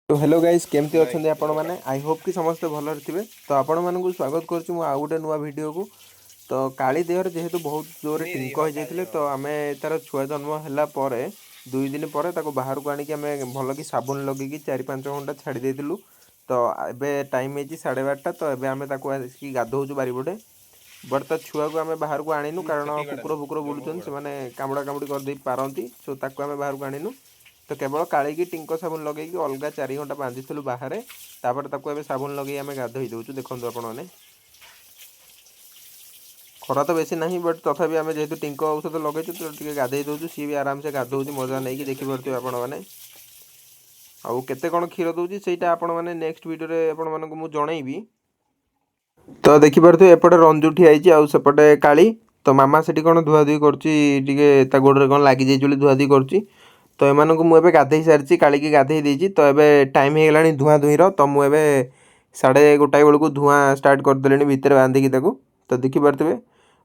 तो hello guys केमती अच्छे आपण मैंने आई होप कि समस्ते भलर थे। तो आपण मानक स्वागत करुँ आउ गोटे नुआ वीडियो को। तो काली देहर जेहेतु बहुत जोर टिंक हो जाते तो आम तार छुआ जन्म है 2 दिन पर बाहर को आणिक भल कि साबुन लगे 4-5 घंटा छाड़ी देलु। तो ए टाइम है 12:30 तो ये आम आसिक गाधौचु बारिपटे। बट तो छुआ को आम बाहर को आणीनु कारण कुकुर फुकुर बुलून से कामुड़ा कामुड़ी करदे पारती। सो ताको आम बाहर को आणीनु। तो केवल काली की टिंक साबुन लगे अलग 4 घंटा बांधिलु बाहर। तापर ताको एबे साबुन लगे आम गाधोई दौचु। देखो आपने खरा तो बेसी नहीं बट तथापि आम जेहेतु टिंक औषध लगे तो टे गाधे दौचु। सी भी आराम से गाधोच मजा नहीं देखिपे आपण मैंने आउ केते कौन क्षीर दूसरी से नेक्स्ट वीडियो आपको जनइबी। तो देखिपे एपटे रंजू ठियाई आउ सेपटे काली। तो मामा से कौन धुआधुई कर गोड़े कौन लग जाइए धुआधुई कर। तो एमानंकु मुझे गाधे सारी काली की गाधे देती। तो ये टाइम हो गला धुआं धुईर। तो मुझे 1:30 बेलू धुआं स्टार्ट करदे भितर बांधिकी। तो देखिपे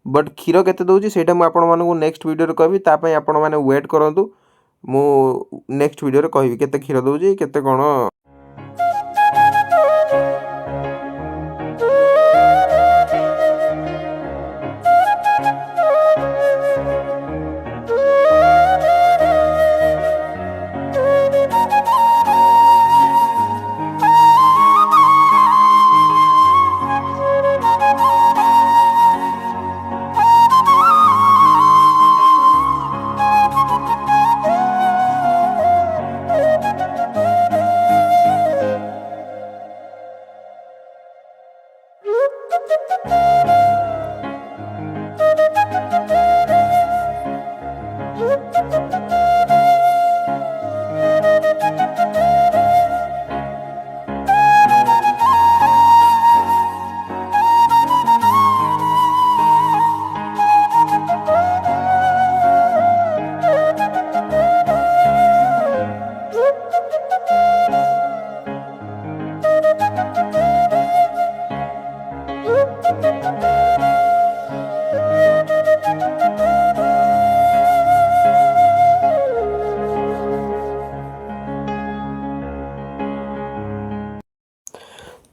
बट क्षीर केते दूसरी से मुझे नेक्स्ट वीडियो कहबी। तापाई आपण मैंने वेट करूँ मु नेक्स्ट वीडियो कहबी केते क्षीर दूसरी केते कौन।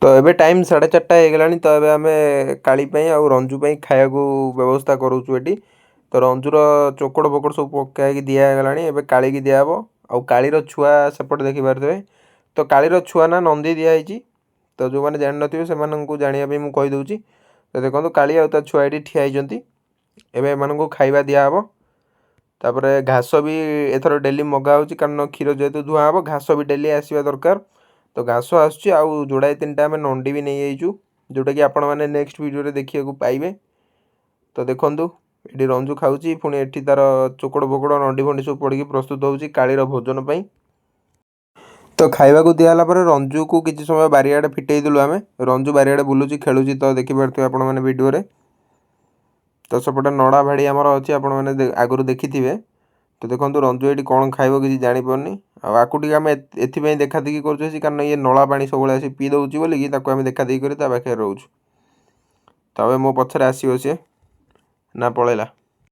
तो ये टाइम 4:30 हो गला। तो ये आम काली आउ रंजू खाया व्यवस्था करूँ ये। तो रंजूर चोकड़ फोकड़ सब पका दिगला। एवं काली की दिहब आउ कालीर छुआ सेपटे देखिपारे। तो कालीर छुआ ना नंदी दिखाई। तो जो मैंने जान थे से जानापी मुझे कहीदे। तो देखो काली आ छुआ ये ठियाई एम खाଇବା दिहब। तापर घास भी एथर डेली मगाऊ कारण क्षीर जेहेतु धुआं हम घास भी डेली आसवा दरकार। तो घास आसूँ आउ जोड़ाए 3टा आम नंडी भी नहीं जाइचु जोटा कि आपण मैंने नेक्स्ट वीडियो देखा पाइबे। तो देखूँ ये रंजू खाऊँ पुणी एठी तार चोकड़ फोकड़ नंडी फंडी सब पड़ी प्रस्तुत होची कालीर भोजन पाई। तो खाइबा को दिहला पर रंजू को किसी समय बारियाडे फिटई देलु आम। रंजू बारियाडे बुलूची खेलुची। तो देखिपे आपण मैंने वीडियो रे। तो सेपटे नड़ा भाड़ी आमर अच्छी आपण मैंने आगुरी देखी। तो देखो रंजू ये कौन खाइब किसी जापारनी आकु आम एपाई देखा देखी कर कारण ये नला पा सब आस पी दौर बोलिकी आम देखा देखी कर पाखे रोच। तो मो पचर आसो सी ना पलैला।